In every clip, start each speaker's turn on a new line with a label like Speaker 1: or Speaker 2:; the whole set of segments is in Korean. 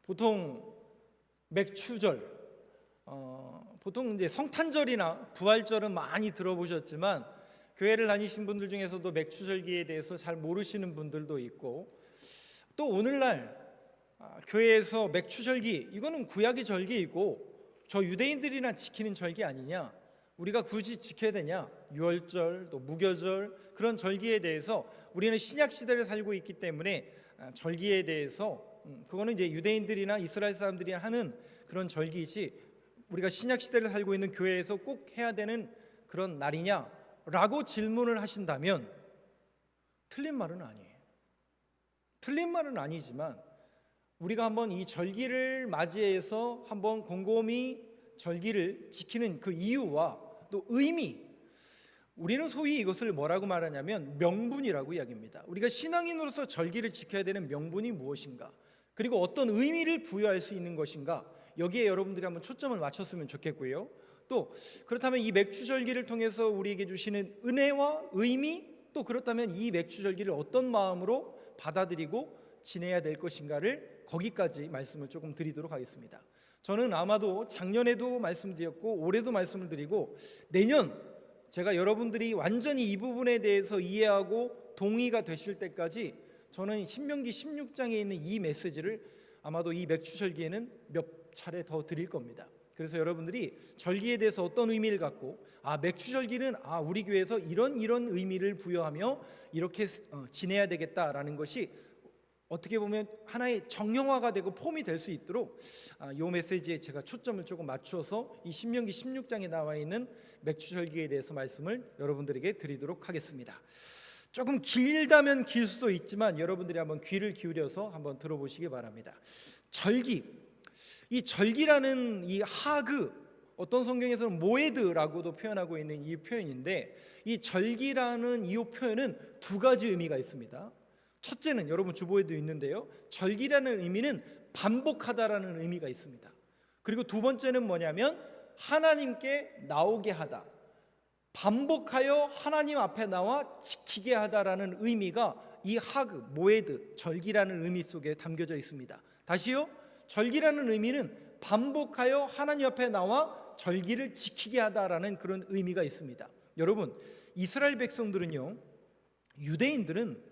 Speaker 1: 보통 맥추절, 보통 이제 성탄절이나 부활절은 많이 들어보셨지만 교회를 다니신 분들 중에서도 맥추절기에 대해서 잘 모르시는 분들도 있고, 또 오늘날 교회에서 맥추절기, 이거는 구약의 절기이고 저 유대인들이나 지키는 절기 아니냐, 우리가 굳이 지켜야 되냐, 유월절 또 무교절 그런 절기에 대해서 우리는 신약 시대를 살고 있기 때문에 절기에 대해서 그거는 이제 유대인들이나 이스라엘 사람들이 하는 그런 절기이지 우리가 신약 시대를 살고 있는 교회에서 꼭 해야 되는 그런 날이냐라고 질문을 하신다면 틀린 말은 아니에요. 틀린 말은 아니지만 우리가 한번 이 절기를 맞이해서 한번 곰곰이 절기를 지키는 그 이유와 또 의미, 우리는 소위 이것을 뭐라고 말하냐면 명분이라고 이야기합니다. 우리가 신앙인으로서 절기를 지켜야 되는 명분이 무엇인가, 그리고 어떤 의미를 부여할 수 있는 것인가, 여기에 여러분들이 한번 초점을 맞췄으면 좋겠고요. 또 그렇다면 이 맥추절기를 통해서 우리에게 주시는 은혜와 의미, 또 그렇다면 이 맥추절기를 어떤 마음으로 받아들이고 지내야 될 것인가를 거기까지 말씀을 조금 드리도록 하겠습니다. 저는 아마도 작년에도 말씀드렸고 올해도 말씀을 드리고 내년 제가 여러분들이 완전히 이 부분에 대해서 이해하고 동의가 되실 때까지 저는 신명기 16장에 있는 이 메시지를 아마도 이 맥추절기에는 몇 차례 더 드릴 겁니다. 그래서 여러분들이 절기에 대해서 어떤 의미를 갖고 맥추절기는 우리 교회에서 이런 의미를 부여하며 이렇게 지내야 되겠다라는 것이 어떻게 보면 하나의 정형화가 되고 폼이 될 수 있도록 이 메시지에 제가 초점을 조금 맞추어서 이 신명기 16장에 나와 있는 맥추절기에 대해서 말씀을 여러분들에게 드리도록 하겠습니다. 조금 길다면 길 수도 있지만 여러분들이 한번 귀를 기울여서 한번 들어보시기 바랍니다. 절기, 이 절기라는 이 하그, 어떤 성경에서는 모에드라고도 표현하고 있는 이 표현인데, 이 절기라는 이 표현은 두 가지 의미가 있습니다. 첫째는 여러분 주보에도 있는데요, 절기라는 의미는 반복하다라는 의미가 있습니다. 그리고 두 번째는 뭐냐면 하나님께 나오게 하다, 반복하여 하나님 앞에 나와 지키게 하다라는 의미가 이 하그, 모에드, 절기라는 의미 속에 담겨져 있습니다. 다시요, 절기라는 의미는 반복하여 하나님 앞에 나와 절기를 지키게 하다라는 그런 의미가 있습니다. 여러분, 이스라엘 백성들은요, 유대인들은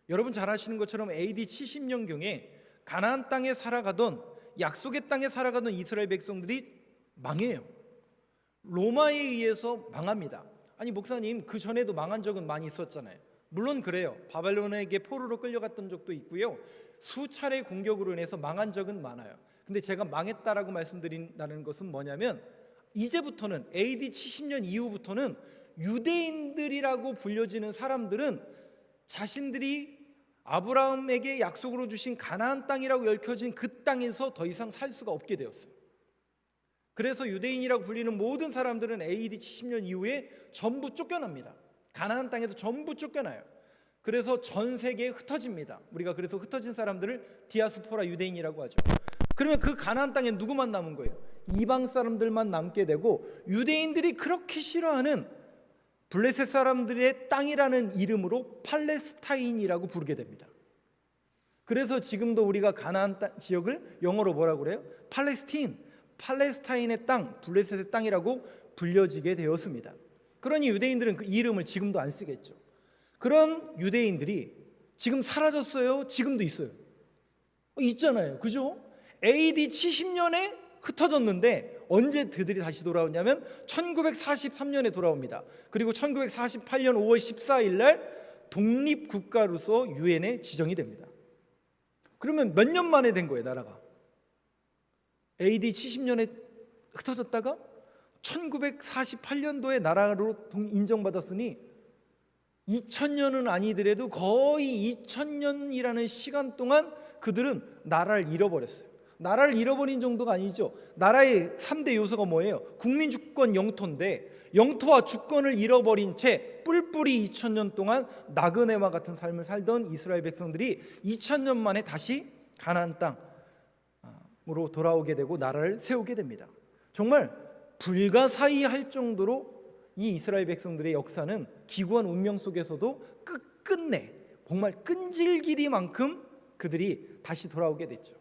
Speaker 1: 여러분 잘 아시는 것처럼 AD 70년경에 가나안 땅에 살아가던, 약속의 땅에 살아가던 이스라엘 백성들이 망해요. 로마에 의해서 망합니다. 아니 목사님, 그 전에도 망한 적은 많이 있었잖아요. 물론 그래요. 바벨론에게 포로로 끌려갔던 적도 있고요, 수차례 공격으로 인해서 망한 적은 많아요. 근데 제가 망했다라고 말씀드린다는 것은 뭐냐면, 이제부터는 AD 70년 이후부터는 유대인들이라고 불려지는 사람들은 자신들이 아브라함에게 약속으로 주신 가나안 땅이라고 얽혀진 그 땅에서 더 이상 살 수가 없게 되었어요. 그래서 유대인이라고 불리는 모든 사람들은 AD 70년 이후에 전부 쫓겨납니다. 가나안 땅에서 전부 쫓겨나요. 그래서 전 세계에 흩어집니다. 우리가 그래서 흩어진 사람들을 디아스포라 유대인이라고 하죠. 그러면 그 가나안 땅에 누구만 남은 거예요? 이방 사람들만 남게 되고, 유대인들이 그렇게 싫어하는 블레셋 사람들의 땅이라는 이름으로 팔레스타인이라고 부르게 됩니다. 그래서 지금도 우리가 가나안 지역을 영어로 뭐라고 그래요? 팔레스타인의 땅, 블레셋의 땅이라고 불려지게 되었습니다. 그러니 유대인들은 그 이름을 지금도 안 쓰겠죠. 그런 유대인들이 지금 사라졌어요? 지금도 있어요? 있잖아요, 그죠? AD 70년에 흩어졌는데 언제 그들이 다시 돌아오냐면 1943년에 돌아옵니다. 그리고 1948년 5월 14일 날 독립국가로서 유엔에 지정이 됩니다. 그러면 몇 년 만에 된 거예요, 나라가? AD 70년에 흩어졌다가 1948년도에 나라로 인정받았으니 2000년은 아니더라도 거의 2000년이라는 시간 동안 그들은 나라를 잃어버렸어요. 나라를 잃어버린 정도가 아니죠. 나라의 3대 요소가 뭐예요? 국민, 주권, 영토인데 영토와 주권을 잃어버린 채 뿔뿔이 2000년 동안 나그네와 같은 삶을 살던 이스라엘 백성들이 2000년 만에 다시 가나안 땅으로 돌아오게 되고 나라를 세우게 됩니다. 정말 불가사의 할 정도로 이 이스라엘 백성들의 역사는 기구한 운명 속에서도 끝끝내 정말 끈질기리만큼 그들이 다시 돌아오게 됐죠.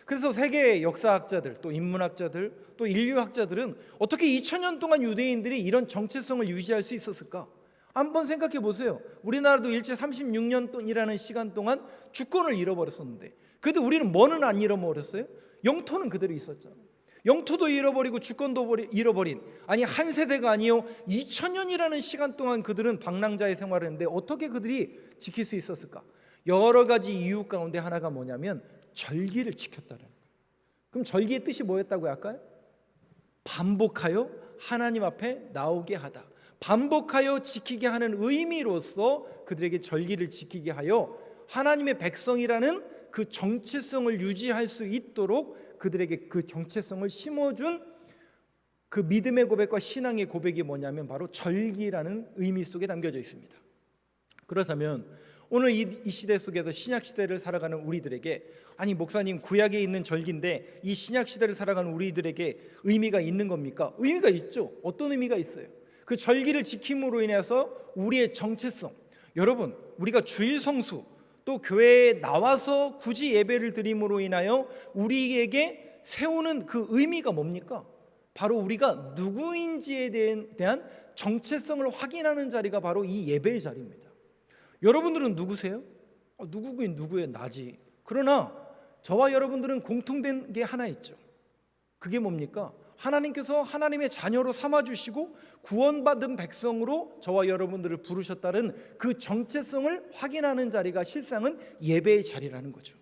Speaker 1: 그래서 세계 역사학자들, 또 인문학자들, 또 인류학자들은 어떻게 2000년 동안 유대인들이 이런 정체성을 유지할 수 있었을까? 한번 생각해 보세요. 우리나라도 일제 36년이라는 시간 동안 주권을 잃어버렸었는데, 그래도 우리는 뭐는 안 잃어버렸어요? 영토는 그대로 있었잖아요. 영토도 잃어버리고 주권도 잃어버린, 아니 한 세대가 아니요 2000년이라는 시간 동안 그들은 방랑자의 생활을 했는데 어떻게 그들이 지킬 수 있었을까? 여러 가지 이유 가운데 하나가 뭐냐면 절기를 지켰다는 거예요. 그럼 절기의 뜻이 뭐였다고요? 아까요? 반복하여 하나님 앞에 나오게 하다, 반복하여 지키게 하는 의미로서 그들에게 절기를 지키게 하여 하나님의 백성이라는 그 정체성을 유지할 수 있도록 그들에게 그 정체성을 심어준 그 믿음의 고백과 신앙의 고백이 뭐냐면 바로 절기라는 의미 속에 담겨져 있습니다. 그렇다면 오늘 이 시대 속에서 신약 시대를 살아가는 우리들에게, 아니 목사님 구약에 있는 절기인데 이 신약 시대를 살아가는 우리들에게 의미가 있는 겁니까? 의미가 있죠. 어떤 의미가 있어요? 그 절기를 지킴으로 인해서 우리의 정체성, 여러분 우리가 주일 성수 또 교회에 나와서 굳이 예배를 드림으로 인하여 우리에게 세우는 그 의미가 뭡니까? 바로 우리가 누구인지에 대한 정체성을 확인하는 자리가 바로 이 예배의 자리입니다. 여러분들은 누구세요? 누구긴 누구의 나지. 그러나 저와 여러분들은 공통된 게 하나 있죠. 그게 뭡니까? 하나님께서 하나님의 자녀로 삼아주시고 구원받은 백성으로 저와 여러분들을 부르셨다는 그 정체성을 확인하는 자리가 실상은 예배의 자리라는 거죠.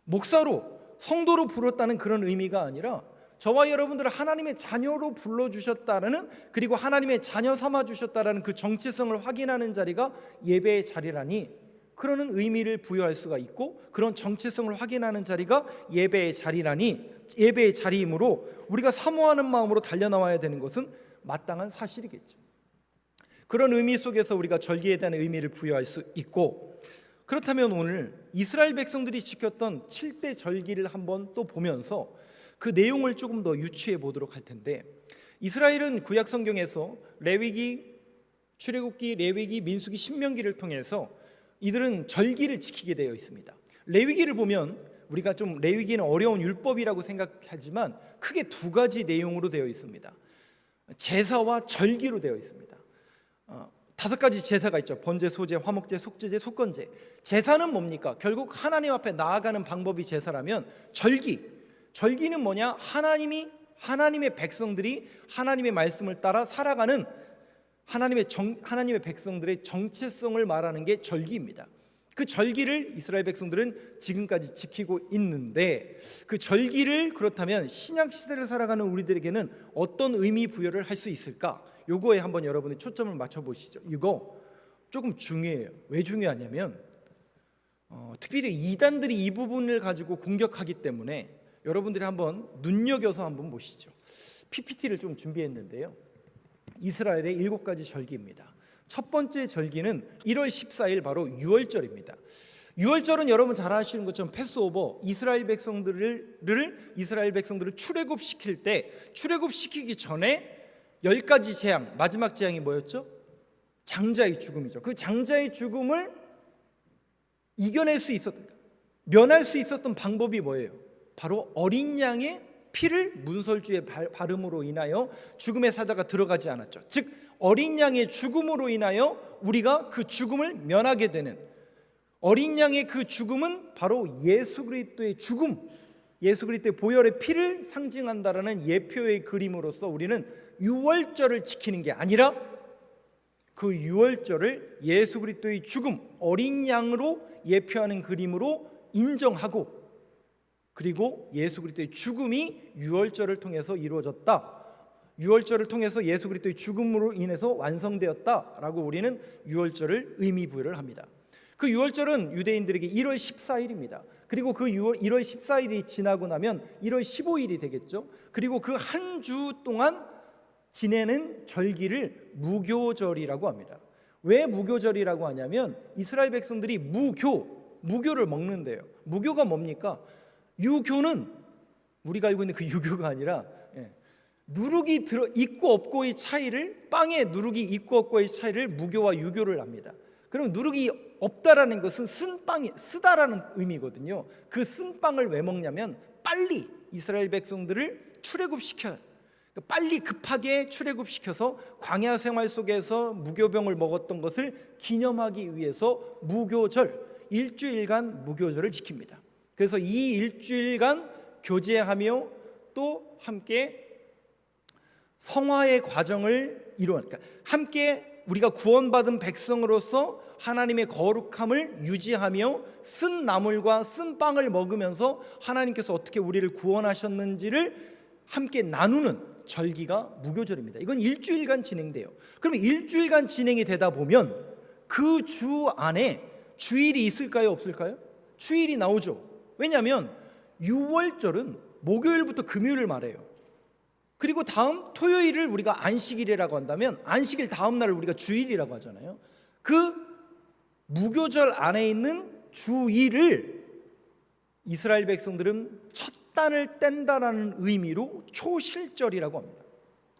Speaker 1: 목사로, 성도로 부르었다는 그런 의미가 아니라 저와 여러분들을 하나님의 자녀로 불러주셨다는, 그리고 하나님의 자녀 삼아주셨다는 그 정체성을 확인하는 자리가 예배의 자리라니, 그러는 의미를 부여할 수가 있고 그런 정체성을 확인하는 자리가 예배의 자리라니, 예배의 자리이므로 우리가 사모하는 마음으로 달려나와야 되는 것은 마땅한 사실이겠죠. 그런 의미 속에서 우리가 절기에 대한 의미를 부여할 수 있고, 그렇다면 오늘 이스라엘 백성들이 지켰던 7대 절기를 한번 또 보면서 그 내용을 조금 더 유추해 보도록 할 텐데, 이스라엘은 구약 성경에서 레위기, 출애굽기, 레위기, 민수기, 신명기를 통해서 이들은 절기를 지키게 되어 있습니다. 레위기를 보면 우리가 좀 레위기는 어려운 율법이라고 생각하지만 크게 두 가지 내용으로 되어 있습니다. 제사와 절기로 되어 있습니다. 5가지 제사가 있죠. 번제, 소제, 화목제, 속죄제, 속건제. 제사는 뭡니까? 결국 하나님 앞에 나아가는 방법이 제사라면 절기는 뭐냐? 하나님의 백성들이 하나님의 말씀을 따라 살아가는 하나님의 백성들의 정체성을 말하는 게 절기입니다. 그 절기를 이스라엘 백성들은 지금까지 지키고 있는데, 그 절기를 그렇다면 신약 시대를 살아가는 우리들에게는 어떤 의미 부여를 할 수 있을까? 요거에 한번 여러분이 초점을 맞춰 보시죠. 이거 조금 중요해요. 왜 중요하냐면 특별히 이단들이 이 부분을 가지고 공격하기 때문에 여러분들이 한번 눈여겨서 한번 보시죠. PPT를 좀 준비했는데요. 이스라엘의 7가지 절기입니다. 첫 번째 절기는 1월 14일 바로 유월절입니다. 유월절은 여러분 잘 아시는 것처럼 패스오버, 이스라엘 백성들을 출애굽시킬 때, 출애굽시키기 전에 10가지 재앙, 마지막 재앙이 뭐였죠? 장자의 죽음이죠. 그 장자의 죽음을 면할 수 있었던 방법이 뭐예요? 바로 어린 양의 피를 문설주에 바름으로 인하여 죽음의 사자가 들어가지 않았죠. 즉 어린 양의 죽음으로 인하여 우리가 그 죽음을 면하게 되는, 어린 양의 그 죽음은 바로 예수 그리스도의 죽음, 예수 그리스도의 보혈의 피를 상징한다라는 예표의 그림으로서 우리는 유월절을 지키는 게 아니라 그 유월절을 예수 그리스도의 죽음, 어린 양으로 예표하는 그림으로 인정하고, 그리고 예수 그리스도의 죽음이 유월절을 통해서 이루어졌다, 유월절을 통해서 예수 그리스도의 죽음으로 인해서 완성되었다라고 우리는 유월절을 의미 부여를 합니다. 그 유월절은 유대인들에게 1월 14일입니다. 그리고 그 1월 14일이 지나고 나면 1월 15일이 되겠죠. 그리고 그 한 주 동안 지내는 절기를 무교절이라고 합니다. 왜 무교절이라고 하냐면 이스라엘 백성들이 무교를 먹는데요. 무교가 뭡니까? 유교는 우리가 알고 있는 그 유교가 아니라 누룩이 있고 없고의 차이를, 빵에 누룩이 있고 없고의 차이를 무교와 유교를 합니다. 그럼 누룩이 없다라는 것은 쓰다라는 의미거든요. 그 쓴 빵을 왜 먹냐면 빨리 이스라엘 백성들을 출애굽시켜요. 빨리 급하게 출애굽시켜서 광야 생활 속에서 무교병을 먹었던 것을 기념하기 위해서 무교절, 일주일간 무교절을 지킵니다. 그래서 이 일주일간 교제하며 또 함께 성화의 과정을 그러니까 함께 우리가 구원받은 백성으로서 하나님의 거룩함을 유지하며 쓴 나물과 쓴 빵을 먹으면서 하나님께서 어떻게 우리를 구원하셨는지를 함께 나누는 절기가 무교절입니다. 이건 일주일간 진행돼요. 그러면 일주일간 진행이 되다 보면 그 주 안에 주일이 있을까요, 없을까요? 주일이 나오죠. 왜냐하면 유월절은 목요일부터 금요일을 말해요. 그리고 다음 토요일을 우리가 안식일이라고 한다면 안식일 다음 날을 우리가 주일이라고 하잖아요. 그 무교절 안에 있는 주일을 이스라엘 백성들은 첫 단을 뗀다라는 의미로 초실절이라고 합니다.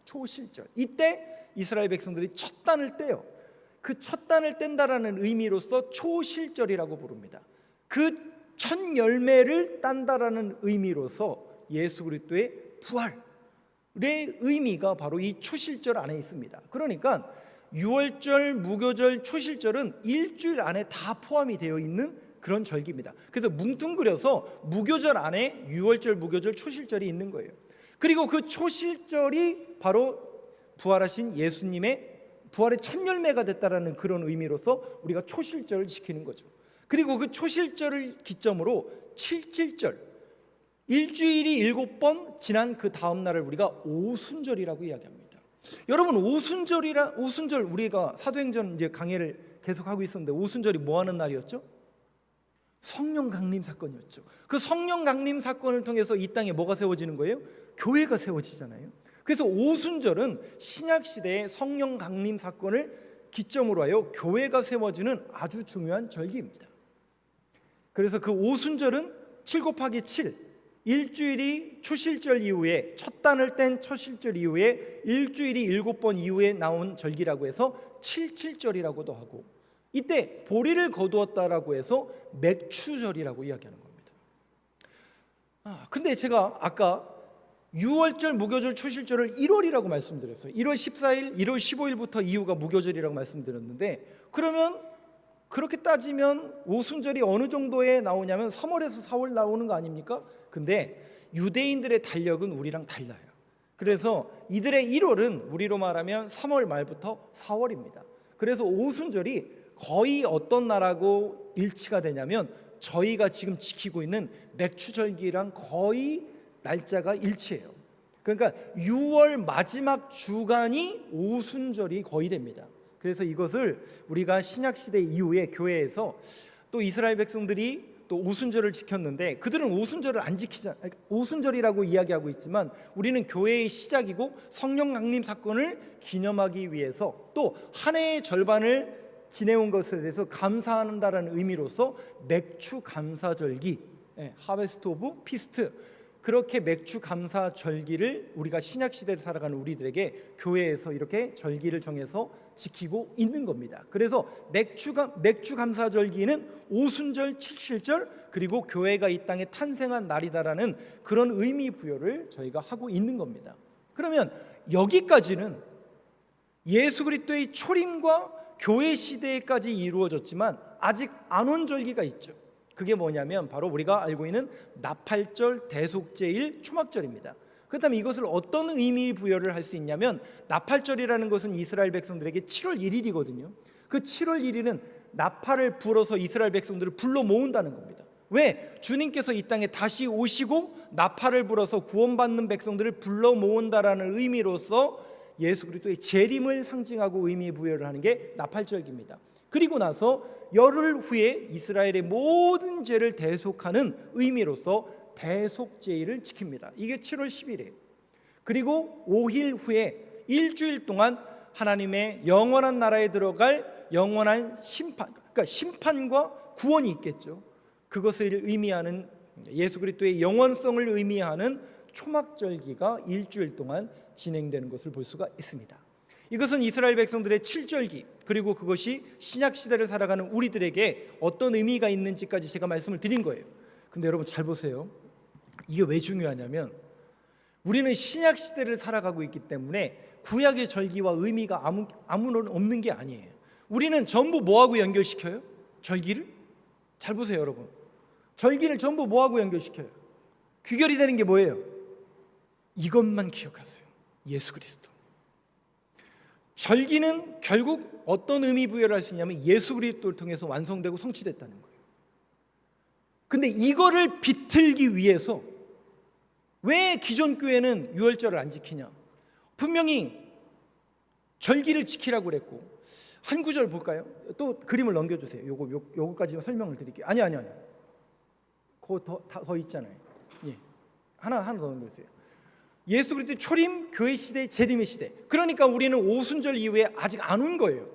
Speaker 1: 초실절. 이때 이스라엘 백성들이 첫 단을 떼요. 그 첫 단을 뗀다라는 의미로서 초실절이라고 부릅니다. 그 첫 열매를 딴다라는 의미로서 예수 그리스도의 부활의 의미가 바로 이 초실절 안에 있습니다. 그러니까 유월절, 무교절, 초실절은 일주일 안에 다 포함이 되어 있는 그런 절기입니다. 그래서 뭉뚱그려서 무교절 안에 유월절, 무교절, 초실절이 있는 거예요. 그리고 그 초실절이 바로 부활하신 예수님의 부활의 첫 열매가 됐다라는 그런 의미로서 우리가 초실절을 지키는 거죠. 그리고 그 초실절을 기점으로 칠칠절, 일주일이 7번 지난 그 다음 날을 우리가 오순절이라고 이야기합니다. 여러분, 오순절 우리가 사도행전 이제 강해를 계속하고 있었는데 오순절이 뭐 하는 날이었죠? 성령 강림 사건이었죠. 그 성령 강림 사건을 통해서 이 땅에 뭐가 세워지는 거예요? 교회가 세워지잖아요. 그래서 오순절은 신약 시대의 성령 강림 사건을 기점으로 하여 교회가 세워지는 아주 중요한 절기입니다. 그래서 그 오순절은 7 곱하기 7, 일주일이 초실절 이후에 첫 단을 뗀 초실절 이후에 일주일이 7번 이후에 나온 절기라고 해서 칠칠절이라고도 하고, 이때 보리를 거두었다라고 해서 맥추절이라고 이야기하는 겁니다. 근데 제가 아까 유월절, 무교절, 초실절을 1월이라고 말씀드렸어요. 1월 14일, 1월 15일부터 이후가 무교절이라고 말씀드렸는데, 그러면 그렇게 따지면 오순절이 어느 정도에 나오냐면 3월에서 4월 나오는 거 아닙니까? 근데 유대인들의 달력은 우리랑 달라요. 그래서 이들의 1월은 우리로 말하면 3월 말부터 4월입니다. 그래서 오순절이 거의 어떤 날하고 일치가 되냐면 저희가 지금 지키고 있는 맥추절기랑 거의 날짜가 일치해요. 그러니까 6월 마지막 주간이 오순절이 거의 됩니다. 그래서 이것을 우리가 신약시대 이후에 교회에서 또 이스라엘 백성들이 또 오순절을 지켰는데 그들은 오순절을 안 오순절이라고 이야기하고 있지만 우리는 교회의 시작이고 성령 강림 사건을 기념하기 위해서 또 한 해의 절반을 지내온 것에 대해서 감사한다라는 의미로서 맥추 감사절기, 하베스트 오브 피스트, 그렇게 맥추 감사 절기를 우리가 신약 시대를 살아가는 우리들에게 교회에서 이렇게 절기를 정해서 지키고 있는 겁니다. 그래서 맥추 감사 절기는 오순절, 칠칠절, 그리고 교회가 이 땅에 탄생한 날이다라는 그런 의미 부여를 저희가 하고 있는 겁니다. 그러면 여기까지는 예수 그리스도의 초림과 교회 시대까지 이루어졌지만 아직 안 온 절기가 있죠. 그게 뭐냐면 바로 우리가 알고 있는 나팔절, 대속제일, 초막절입니다. 그렇다면 이것을 어떤 의미 부여를 할 수 있냐면 나팔절이라는 것은 이스라엘 백성들에게 7월 1일이거든요. 그 7월 1일은 나팔을 불어서 이스라엘 백성들을 불러 모은다는 겁니다. 왜? 주님께서 이 땅에 다시 오시고 나팔을 불어서 구원받는 백성들을 불러 모은다라는 의미로서 예수 그리스도의 재림을 상징하고 의미 부여를 하는 게 나팔절기입니다. 그리고 나서 열흘 후에 이스라엘의 모든 죄를 대속하는 의미로서 대속제일을 지킵니다. 이게 7월 10일이에요. 그리고 5일 후에 일주일 동안 하나님의 영원한 나라에 들어갈 영원한 심판, 그러니까 심판과 구원이 있겠죠. 그것을 의미하는 예수 그리스도의 영원성을 의미하는 초막절기가 일주일 동안 진행되는 것을 볼 수가 있습니다. 이것은 이스라엘 백성들의 칠절기, 그리고 그것이 신약 시대를 살아가는 우리들에게 어떤 의미가 있는지까지 제가 말씀을 드린 거예요. 근데 여러분 잘 보세요. 이게 왜 중요하냐면 우리는 신약 시대를 살아가고 있기 때문에 구약의 절기와 의미가 아무런 없는 게 아니에요. 우리는 전부 뭐하고 연결시켜요? 절기를? 잘 보세요 여러분. 절기를 전부 뭐하고 연결시켜요? 귀결이 되는 게 뭐예요? 이것만 기억하세요. 예수 그리스도. 절기는 결국 어떤 의미 부여를 할 수 있냐면 예수 그리스도를 통해서 완성되고 성취됐다는 거예요. 근데 이거를 비틀기 위해서 왜 기존 교회는 유월절을 안 지키냐? 분명히 절기를 지키라고 그랬고, 한 구절 볼까요? 또 그림을 넘겨주세요. 요거까지 설명을 드릴게요. 아니. 그거 더 있잖아요. 예. 하나 더 넘겨주세요. 예수 그리스도의 초림, 교회 시대, 재림의 시대. 그러니까 우리는 오순절 이후에 아직 안 온 거예요.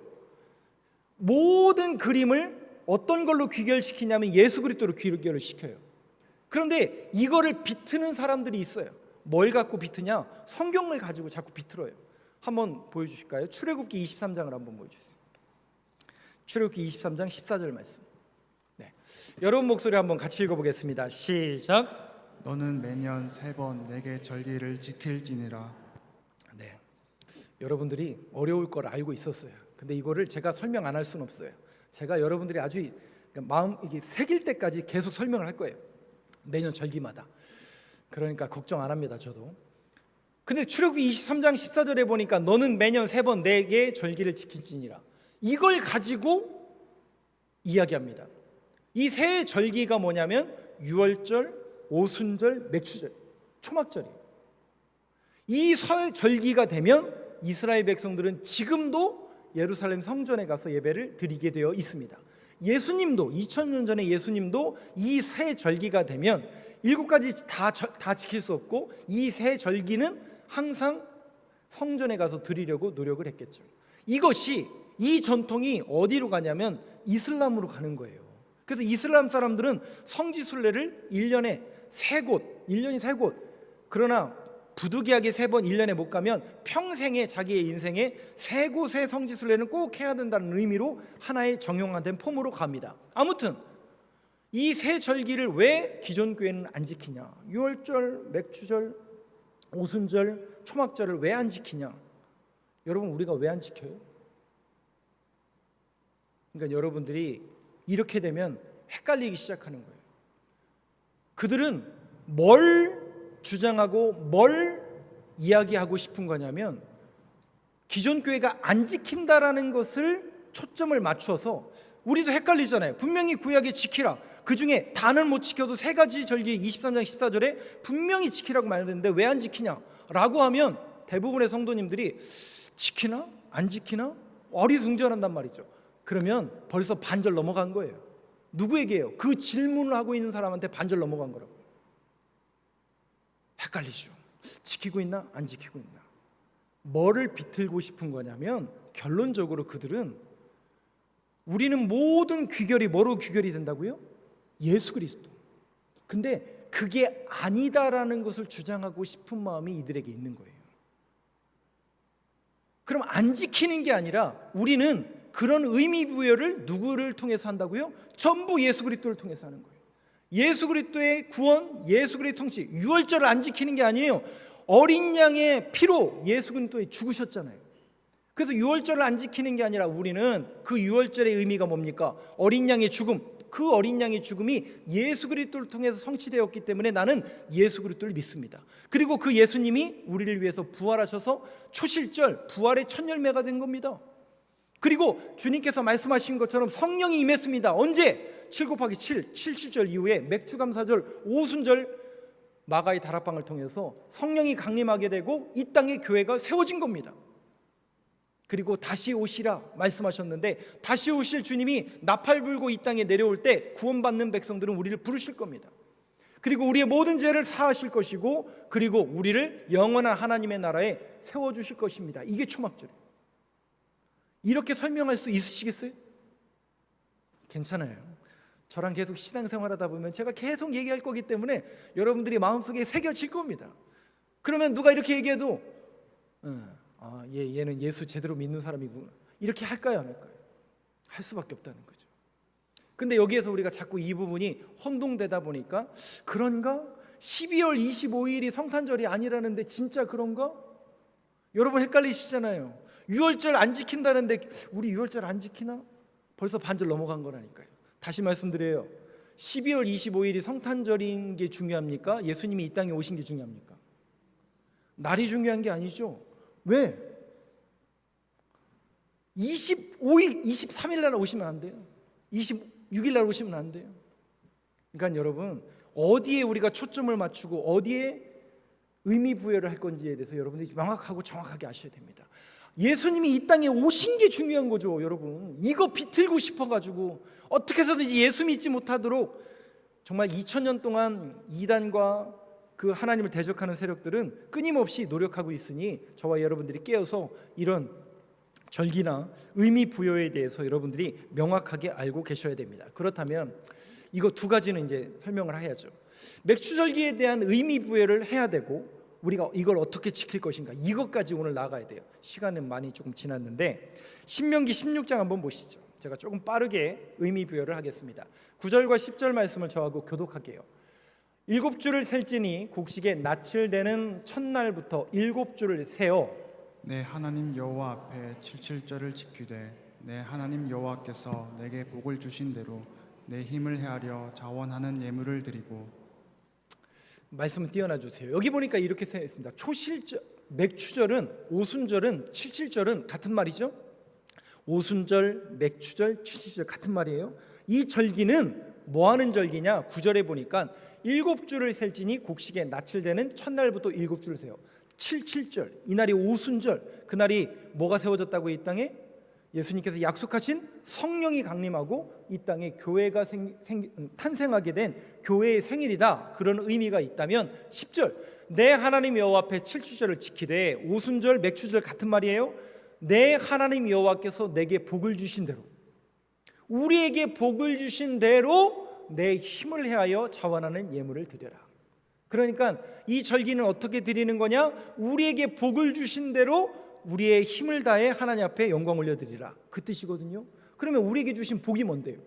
Speaker 1: 모든 그림을 어떤 걸로 귀결시키냐면 예수 그리스도로 귀결을 시켜요. 그런데 이거를 비트는 사람들이 있어요. 뭘 갖고 비트냐? 성경을 가지고 자꾸 비틀어요. 한번 보여주실까요? 출애굽기 23장을 한번 보여주세요. 출애굽기 23장 14절 말씀. 네. 여러분 목소리 한번 같이 읽어보겠습니다. 시작.
Speaker 2: 너는 매년 3번 내게 절기를 지킬지니라.
Speaker 1: 네. 여러분들이 어려울 걸 알고 있었어요. 근데 이거를 제가 설명 안 할 수는 없어요. 제가 여러분들이 아주 마음 이게 새길 때까지 계속 설명을 할 거예요. 매년 절기마다. 그러니까 걱정 안 합니다. 저도. 근데 출애굽기 23장 14절에 보니까 너는 매년 3번 내게 절기를 지킬지니라. 이걸 가지고 이야기합니다. 이 세 절기가 뭐냐면 유월절, 오순절, 맥추절, 초막절이에요. 이 절기가 되면 이스라엘 백성들은 지금도 예루살렘 성전에 가서 예배를 드리게 되어 있습니다. 예수님도 2000년 전에 예수님도 이 세 절기가 되면 7가지 다 지킬 수 없고 이 세 절기는 항상 성전에 가서 드리려고 노력을 했겠죠. 이 전통이 어디로 가냐면 이슬람으로 가는 거예요. 그래서 이슬람 사람들은 성지순례를 1년에 3곳, 그러나 부득이하게 3번 1년에 못 가면 평생에 자기의 인생에 3곳의 성지순례는 꼭 해야 된다는 의미로 하나의 정형화된 폼으로 갑니다. 아무튼 이 세 절기를 왜 기존 교회는 안 지키냐? 유월절, 맥추절, 오순절, 초막절을 왜 안 지키냐? 여러분 우리가 왜 안 지켜요? 그러니까 여러분들이 이렇게 되면 헷갈리기 시작하는 거예요. 그들은 뭘 주장하고 뭘 이야기하고 싶은 거냐면 기존 교회가 안 지킨다라는 것을 초점을 맞춰서 우리도 헷갈리잖아요. 분명히 구약에 지키라. 그중에 다는 못 지켜도 3가지 절기 23장 14절에 분명히 지키라고 말했는데 왜 안 지키냐라고 하면 대부분의 성도님들이 지키나? 안 지키나? 어리둥절한단 말이죠. 그러면 벌써 반절 넘어간 거예요. 누구에게요? 그 질문을 하고 있는 사람한테 반절 넘어간 거라고. 헷갈리죠. 지키고 있나? 안 지키고 있나? 뭐를 비틀고 싶은 거냐면 결론적으로 그들은 우리는 모든 귀결이 뭐로 귀결이 된다고요? 예수 그리스도. 근데 그게 아니다라는 것을 주장하고 싶은 마음이 이들에게 있는 거예요. 그럼 안 지키는 게 아니라 우리는 그런 의미 부여를 누구를 통해서 한다고요? 전부 예수 그리스도를 통해서 하는 거예요. 예수 그리스도의 구원, 예수 그리스도의 통치. 유월절을 안 지키는 게 아니에요. 어린 양의 피로 예수 그리스도에 죽으셨잖아요. 그래서 유월절을 안 지키는 게 아니라 우리는 그 유월절의 의미가 뭡니까? 어린 양의 죽음. 그 어린 양의 죽음이 예수 그리스도를 통해서 성취되었기 때문에 나는 예수 그리스도를 믿습니다. 그리고 그 예수님이 우리를 위해서 부활하셔서 초실절, 부활의 첫 열매가 된 겁니다. 그리고 주님께서 말씀하신 것처럼 성령이 임했습니다. 언제? 7 곱하기 7, 77절 이후에 맥주감사절, 오순절 마가의 다락방을 통해서 성령이 강림하게 되고 이 땅에 교회가 세워진 겁니다. 그리고 다시 오시라 말씀하셨는데 다시 오실 주님이 나팔 불고 이 땅에 내려올 때 구원받는 백성들은 우리를 부르실 겁니다. 그리고 우리의 모든 죄를 사하실 것이고 그리고 우리를 영원한 하나님의 나라에 세워주실 것입니다. 이게 초막절이에요. 이렇게 설명할 수 있으시겠어요? 괜찮아요. 저랑 계속 신앙생활하다 보면 제가 계속 얘기할 거기 때문에 여러분들이 마음속에 새겨질 겁니다. 그러면 누가 이렇게 얘기해도 얘는 예수 제대로 믿는 사람이구나, 이렇게 할까요, 안 할까요? 할 수밖에 없다는 거죠. 근데 여기에서 우리가 자꾸 이 부분이 혼동되다 보니까, 그런가? 12월 25일이 성탄절이 아니라는데 진짜 그런가? 여러분 헷갈리시잖아요. 유월절 안 지킨다는데 우리 유월절 안 지키나? 벌써 반절 넘어간 거라니까요. 다시 말씀드려요. 12월 25일이 성탄절인 게 중요합니까? 예수님이 이 땅에 오신 게 중요합니까? 날이 중요한 게 아니죠. 왜? 25일, 23일 날 오시면 안 돼요. 26일 날 오시면 안 돼요. 그러니까 여러분, 어디에 우리가 초점을 맞추고 어디에 의미 부여를 할 건지에 대해서 여러분들이 명확하고 정확하게 아셔야 됩니다. 예수님이 이 땅에 오신 게 중요한 거죠, 여러분. 이거 비틀고 싶어가지고 어떻게 해서든지 예수 믿지 못하도록 정말 2000년 동안 이단과 그 하나님을 대적하는 세력들은 끊임없이 노력하고 있으니, 저와 여러분들이 깨어서 이런 절기나 의미 부여에 대해서 여러분들이 명확하게 알고 계셔야 됩니다. 그렇다면 이거 두 가지는 이제 설명을 해야죠. 맥추절기에 대한 의미 부여를 해야 되고, 우리가 이걸 어떻게 지킬 것인가, 이것까지 오늘 나가야 돼요. 시간은 많이 조금 지났는데 신명기 16장 한번 보시죠. 제가 조금 빠르게 의미 부여를 하겠습니다. 9절과 10절 말씀을 저하고 교독할게요. 7주를 셀지니 곡식의 낯을 대는 첫날부터 7주를 세어
Speaker 2: 내 하나님 여호와 앞에 칠칠절을 지키되 내 하나님 여호와께서 내게 복을 주신 대로 내 힘을 헤아려 자원하는 예물을 드리고.
Speaker 1: 말씀을 띄어놔 주세요. 여기 보니까 이렇게 써 있습니다. 초실절, 맥추절은, 오순절은, 칠칠절은 같은 말이죠. 오순절, 맥추절, 칠칠절 같은 말이에요. 이 절기는 뭐 하는 절기냐? 9절에 보니까 7주를 셀지니 곡식의 낯을 대는 첫날부터 7주를 세요. 칠칠절, 이날이 오순절, 그날이 뭐가 세워졌다고? 이 땅에 예수님께서 약속하신 성령이 강림하고 이 땅에 교회가 탄생하게 된 교회의 생일이다, 그런 의미가 있다면 10절, 내 하나님 여호와 앞에 칠칠절을 지키되, 오순절, 맥추절 같은 말이에요. 내 하나님 여호와께서 내게 복을 주신 대로, 우리에게 복을 주신 대로 내 힘을 헤하여 자원하는 예물을 드려라. 그러니까 이 절기는 어떻게 드리는 거냐? 우리에게 복을 주신 대로 우리의 힘을 다해 하나님 앞에 영광 올려드리라, 그 뜻이거든요. 그러면 우리에게 주신 복이 뭔데요?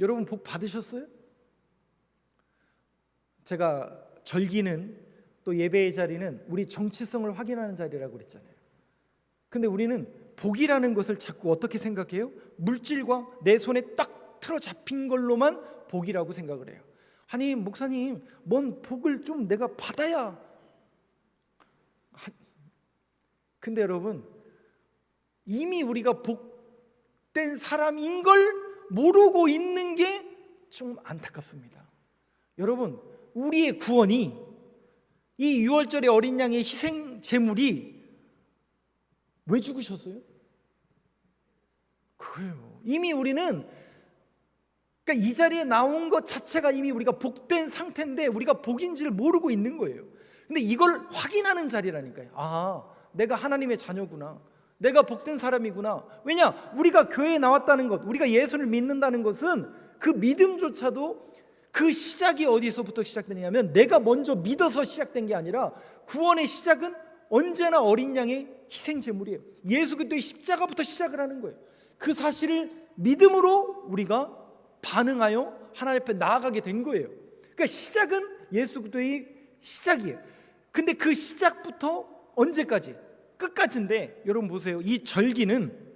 Speaker 1: 여러분 복 받으셨어요? 제가 절기는, 또 예배의 자리는 우리 정체성을 확인하는 자리라고 그랬잖아요. 근데 우리는 복이라는 것을 자꾸 어떻게 생각해요? 물질과 내 손에 딱 틀어 잡힌 걸로만 복이라고 생각을 해요. 아니 목사님, 뭔 복을 좀 내가 받아야. 근데 여러분, 이미 우리가 복된 사람인 걸 모르고 있는 게 좀 안타깝습니다. 여러분, 우리의 구원이, 이 6월절의 어린 양의 희생 제물이 왜 죽으셨어요? 그래요. 이미 우리는, 그러니까 이 자리에 나온 것 자체가 이미 우리가 복된 상태인데 우리가 복인지를 모르고 있는 거예요. 근데 이걸 확인하는 자리라니까요. 아, 내가 하나님의 자녀구나, 내가 복된 사람이구나. 왜냐? 우리가 교회에 나왔다는 것, 우리가 예수를 믿는다는 것은 그 믿음조차도 그 시작이 어디서부터 시작되냐면, 내가 먼저 믿어서 시작된 게 아니라 구원의 시작은 언제나 어린 양의 희생 제물이에요. 예수 그리스도의 십자가부터 시작을 하는 거예요. 그 사실을 믿음으로 우리가 반응하여 하나님 앞에 나아가게 된 거예요. 그러니까 시작은 예수 그리스도의 시작이에요. 근데 그 시작부터 언제까지? 끝까지인데, 여러분 보세요. 이 절기는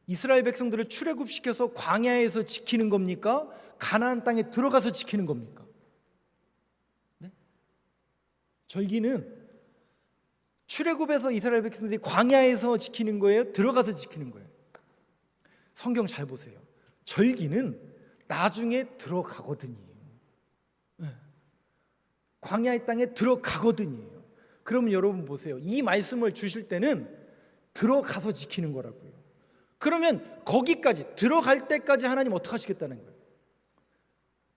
Speaker 1: 이스라엘 백성들을 출애굽시켜서 광야에서 지키는 겁니까? 가나안 땅에 들어가서 지키는 겁니까? 네? 절기는 출애굽에서 이스라엘 백성들이 광야에서 지키는 거예요? 들어가서 지키는 거예요? 성경 잘 보세요. 절기는 나중에 들어가거든요. 네. 광야의 땅에 들어가거든요. 그러면 여러분 보세요. 이 말씀을 주실 때는 들어가서 지키는 거라고요. 그러면 거기까지 들어갈 때까지 하나님 어떻게 하시겠다는 거예요?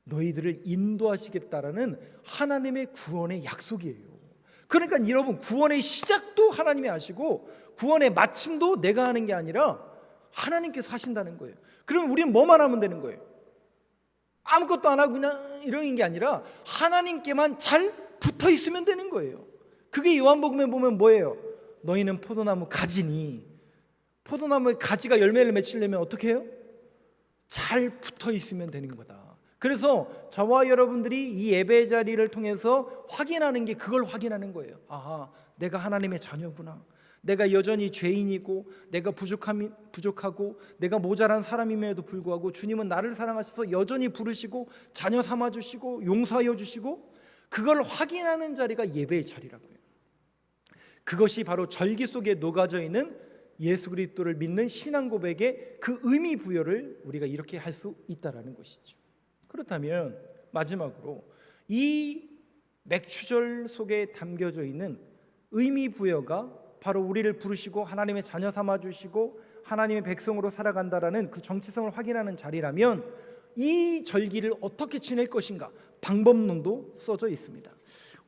Speaker 1: 너희들을 인도하시겠다라는 하나님의 구원의 약속이에요. 그러니까 여러분, 구원의 시작도 하나님이 하시고 구원의 마침도 내가 하는 게 아니라 하나님께서 하신다는 거예요. 그러면 우리는 뭐만 하면 되는 거예요? 아무것도 안 하고 그냥 이러는 게 아니라 하나님께만 잘 붙어 있으면 되는 거예요. 그게 요한복음에 보면 뭐예요? 너희는 포도나무 가지니 포도나무의 가지가 열매를 맺히려면 어떻게 해요? 잘 붙어 있으면 되는 거다. 그래서 저와 여러분들이 이 예배 자리를 통해서 확인하는 게 그걸 확인하는 거예요. 아하, 내가 하나님의 자녀구나. 내가 여전히 죄인이고 내가 부족하고 내가 모자란 사람임에도 불구하고 주님은 나를 사랑하셔서 여전히 부르시고 자녀 삼아 주시고 용서하여 주시고, 그걸 확인하는 자리가 예배의 자리라고요. 그것이 바로 절기 속에 녹아져 있는 예수 그리스도를 믿는 신앙 고백의 그 의미 부여를 우리가 이렇게 할 수 있다라는 것이죠. 그렇다면 마지막으로 이 맥추절 속에 담겨져 있는 의미 부여가 바로 우리를 부르시고 하나님의 자녀 삼아 주시고 하나님의 백성으로 살아간다라는 그 정체성을 확인하는 자리라면 이 절기를 어떻게 지낼 것인가 방법론도 써져 있습니다.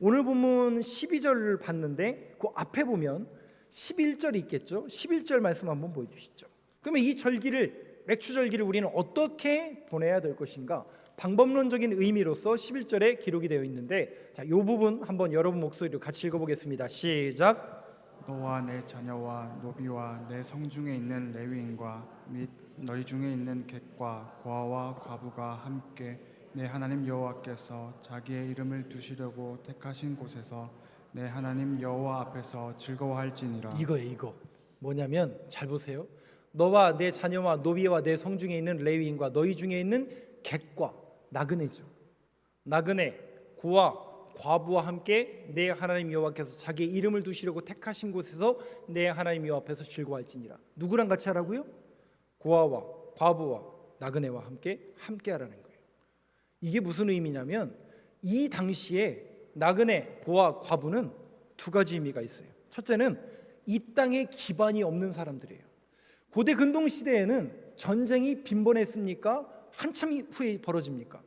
Speaker 1: 오늘 본문 12절을 봤는데 그 앞에 보면 11절이 있겠죠. 11절 말씀 한번 보여주시죠. 그러면 이 절기를, 맥추절기를 우리는 어떻게 보내야 될 것인가, 방법론적인 의미로서 11절에 기록이 되어 있는데, 자, 이 부분 한번 여러분 목소리로 같이 읽어보겠습니다. 시작.
Speaker 2: 너와 내 자녀와 노비와 내 성중에 있는 레위인과 및 너희 중에 있는 객과 고아와 과부가 함께 내 하나님 여호와께서 자기의 이름을 두시려고 택하신 곳에서 내 하나님 여호와 앞에서 즐거워할지니라.
Speaker 1: 이거예요. 이거 뭐냐면 잘 보세요. 너와 내 자녀와 노비와 내 성중에 있는 레위인과 너희 중에 있는 객과 나그네죠. 나그네, 고아, 과부와 함께 내 하나님 여호와께서 자기의 이름을 두시려고 택하신 곳에서 내 하나님 여호와 앞에서 즐거워할지니라. 누구랑 같이 하라고요? 고아와 과부와 나그네와 함께 하라는 거예요. 이게 무슨 의미냐면 이 당시에 나그네, 고아, 과부는 두 가지 의미가 있어요. 첫째는 이 땅에 기반이 없는 사람들이에요. 고대 근동 시대에는 전쟁이 빈번했습니까? 한참 후에 벌어집니까?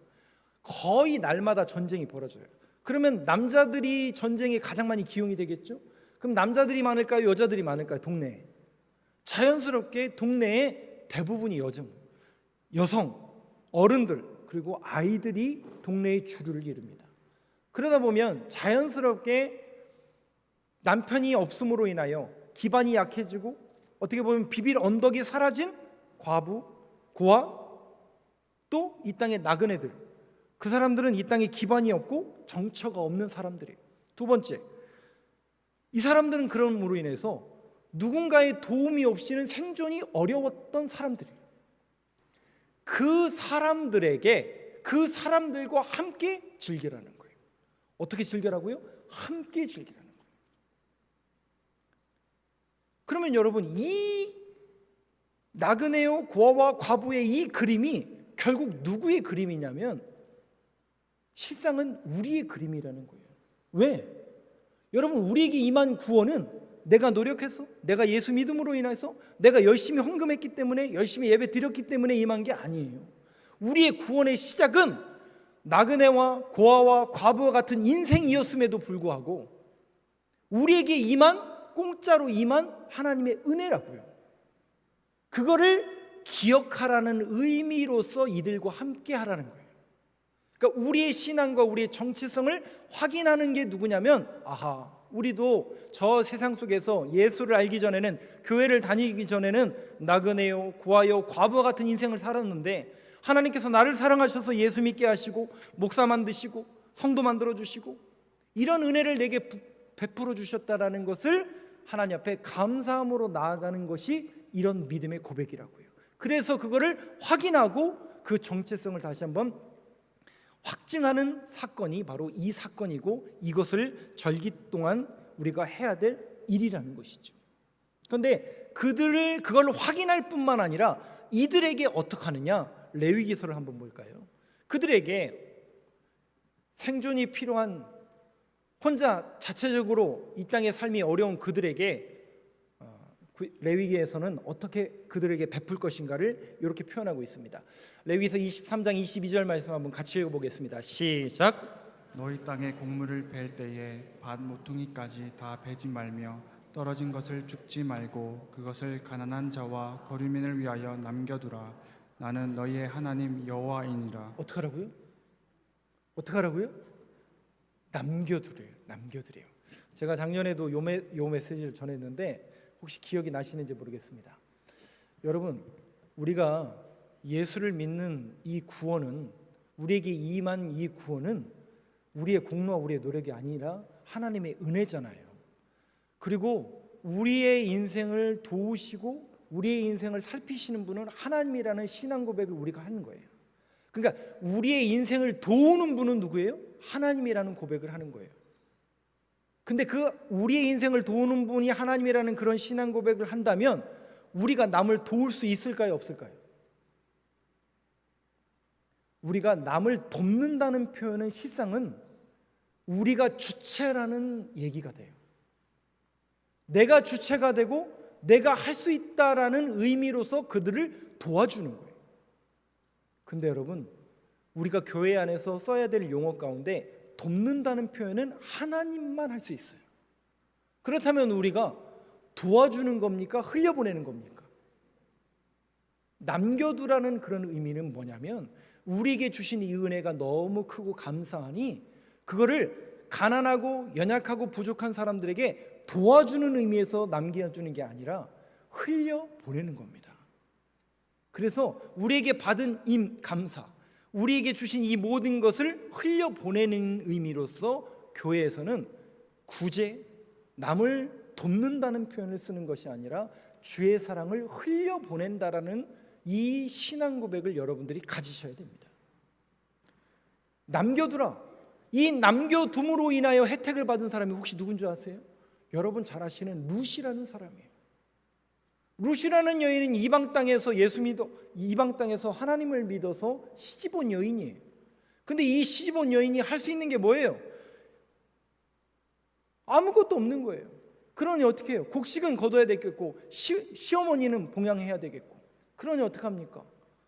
Speaker 1: 거의 날마다 전쟁이 벌어져요. 그러면 남자들이 전쟁에 가장 많이 기용이 되겠죠? 그럼 남자들이 많을까요? 여자들이 많을까요? 동네에. 자연스럽게 동네에 대부분이 여성, 어른들, 그리고 아이들이 동네의 주류를 이룹니다. 그러다 보면 자연스럽게 남편이 없음으로 인하여 기반이 약해지고 어떻게 보면 비빌 언덕이 사라진 과부, 고아, 또 이 땅의 나그네들, 그 사람들은 이 땅에 기반이 없고 정처가 없는 사람들이에요. 두 번째, 이 사람들은 그럼으로 인해서 누군가의 도움이 없이는 생존이 어려웠던 사람들이에요. 그 사람들에게, 그 사람들과 함께 즐기라는 거예요. 어떻게 즐기라고요? 함께 즐기라는 거예요. 그러면 여러분, 이 나그네요 고아와 과부의 이 그림이 결국 누구의 그림이냐면 실상은 우리의 그림이라는 거예요. 왜? 여러분, 우리에게 임한 구원은 내가 노력해서, 내가 예수 믿음으로 인해서, 내가 열심히 헌금했기 때문에, 열심히 예배 드렸기 때문에 임한 게 아니에요. 우리의 구원의 시작은 나그네와 고아와 과부와 같은 인생이었음에도 불구하고 우리에게 공짜로 임한 하나님의 은혜라고요. 그거를 기억하라는 의미로서 이들과 함께 하라는 거예요. 그러니까 우리의 신앙과 우리의 정체성을 확인하는 게 누구냐면, 아하, 우리도 저 세상 속에서 예수를 알기 전에는, 교회를 다니기 전에는 나그네요, 고아요, 과부와 같은 인생을 살았는데 하나님께서 나를 사랑하셔서 예수 믿게 하시고 목사 만드시고 성도 만들어 주시고 이런 은혜를 내게 베풀어 주셨다라는 것을 하나님 앞에 감사함으로 나아가는 것이 이런 믿음의 고백이라고요. 그래서 그거를 확인하고 그 정체성을 다시 한번 확증하는 사건이 바로 이 사건이고, 이것을 절기 동안 우리가 해야 될 일이라는 것이죠. 그런데 그걸 확인할 뿐만 아니라 이들에게 어떻게 하느냐, 레위기서를 한번 볼까요? 그들에게 생존이 필요한, 혼자 자체적으로 이 땅의 삶이 어려운 그들에게 레위기에서는 어떻게 그들에게 베풀 것인가를 이렇게 표현하고 있습니다. 레위기서 23장 22절 말씀 한번 같이 읽어보겠습니다. 시작.
Speaker 2: 너희 땅에 곡물을 벨 때에 밭 모퉁이까지 다 베지 말며 떨어진 것을 줍지 말고 그것을 가난한 자와 거류민을 위하여 남겨두라. 나는 너희의 하나님 여호와이니라.
Speaker 1: 어떻게 하라고요? 어떻게 하라고요? 남겨두래요. 제가 작년에도 요 메시지를 전했는데 혹시 기억이 나시는지 모르겠습니다. 여러분, 우리가 예수를 믿는 이 구원은, 우리에게 임한 이 구원은 우리의 공로와 우리의 노력이 아니라 하나님의 은혜잖아요. 그리고 우리의 인생을 도우시고 우리의 인생을 살피시는 분은 하나님이라는 신앙 고백을 우리가 하는 거예요. 그러니까 우리의 인생을 도우는 분은 누구예요? 하나님이라는 고백을 하는 거예요. 근데 그 우리의 인생을 도우는 분이 하나님이라는 그런 신앙 고백을 한다면 우리가 남을 도울 수 있을까요? 없을까요? 우리가 남을 돕는다는 표현은 실상은 우리가 주체라는 얘기가 돼요. 내가 주체가 되고 내가 할 수 있다라는 의미로서 그들을 도와주는 거예요. 근데 여러분, 우리가 교회 안에서 써야 될 용어 가운데 돕는다는 표현은 하나님만 할 수 있어요. 그렇다면 우리가 도와주는 겁니까? 흘려보내는 겁니까? 남겨두라는 그런 의미는 뭐냐면 우리에게 주신 이 은혜가 너무 크고 감사하니 그거를 가난하고 연약하고 부족한 사람들에게 도와주는 의미에서 남겨주는 게 아니라 흘려보내는 겁니다. 그래서 우리에게 받은 감사, 우리에게 주신 이 모든 것을 흘려보내는 의미로서 교회에서는 구제, 남을 돕는다는 표현을 쓰는 것이 아니라 주의 사랑을 흘려보낸다라는 이 신앙 고백을 여러분들이 가지셔야 됩니다. 남겨두라. 이 남겨둠으로 인하여 혜택을 받은 사람이 혹시 누군지 아세요? 여러분 잘 아시는 룻이라는 사람이에요. 룻이라는 여인은 이방 땅에서 이방 땅에서 하나님을 믿어서 시집 온 여인이에요. 근데 이 시집 온 여인이 할 수 있는 게 뭐예요? 아무것도 없는 거예요. 그러니 어떻게 해요? 곡식은 거둬야 되겠고 시어머니는 봉양해야 되겠고, 그러니 어떡합니까?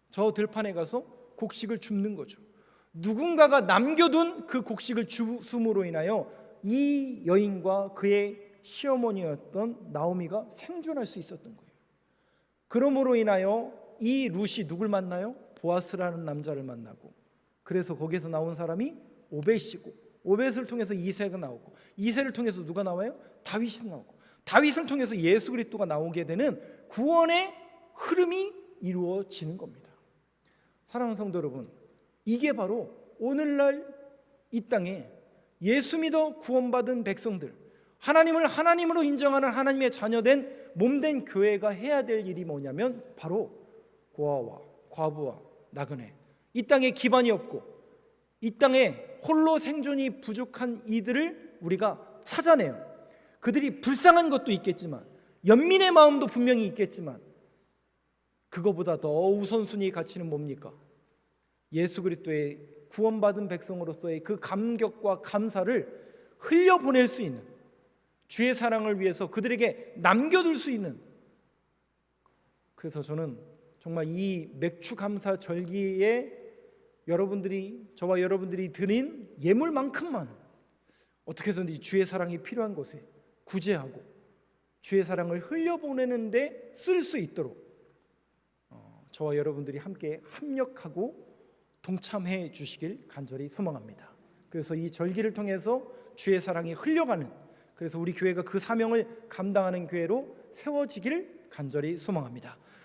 Speaker 1: 저 들판에 가서 곡식을 줍는 거죠. 누군가가 남겨둔 그 곡식을 주음으로 인하여 이 여인과 그의 시어머니였던 나오미가 생존할 수 있었던 거예요. 그러므로 인하여 이 룻이 누굴 만나요? 보아스라는 남자를 만나고, 그래서 거기서 나온 사람이 오벳이고, 오벳을 통해서 이새가 나오고, 이새를 통해서 누가 나와요? 다윗이 나오고, 다윗을 통해서 예수 그리스도가 나오게 되는 구원의 흐름이 이루어지는 겁니다. 사랑하는 성도 여러분, 이게 바로 오늘날 이 땅에 예수 믿어 구원받은 백성들, 하나님을 하나님으로 인정하는 하나님의 자녀된 몸된 교회가 해야 될 일이 뭐냐면 바로 고아와 과부와 나그네, 이 땅에 기반이 없고 이 땅에 홀로 생존이 부족한 이들을 우리가 찾아내요. 그들이 불쌍한 것도 있겠지만, 연민의 마음도 분명히 있겠지만, 그거보다 더 우선순위 가치는 뭡니까? 예수 그리스도의 구원받은 백성으로서의 그 감격과 감사를 흘려보낼 수 있는, 주의 사랑을 위해서 그들에게 남겨둘 수 있는. 그래서 저는 정말 이 맥주 감사 절기에 저와 여러분들이 드린 예물만큼만 어떻게 해서든지 주의 사랑이 필요한 곳에 구제하고 주의 사랑을 흘려보내는데 쓸 수 있도록 저와 여러분들이 함께 합력하고 동참해 주시길 간절히 소망합니다. 그래서 이 절기를 통해서 주의 사랑이 흘려가는, 그래서 우리 교회가 그 사명을 감당하는 교회로 세워지길 간절히 소망합니다.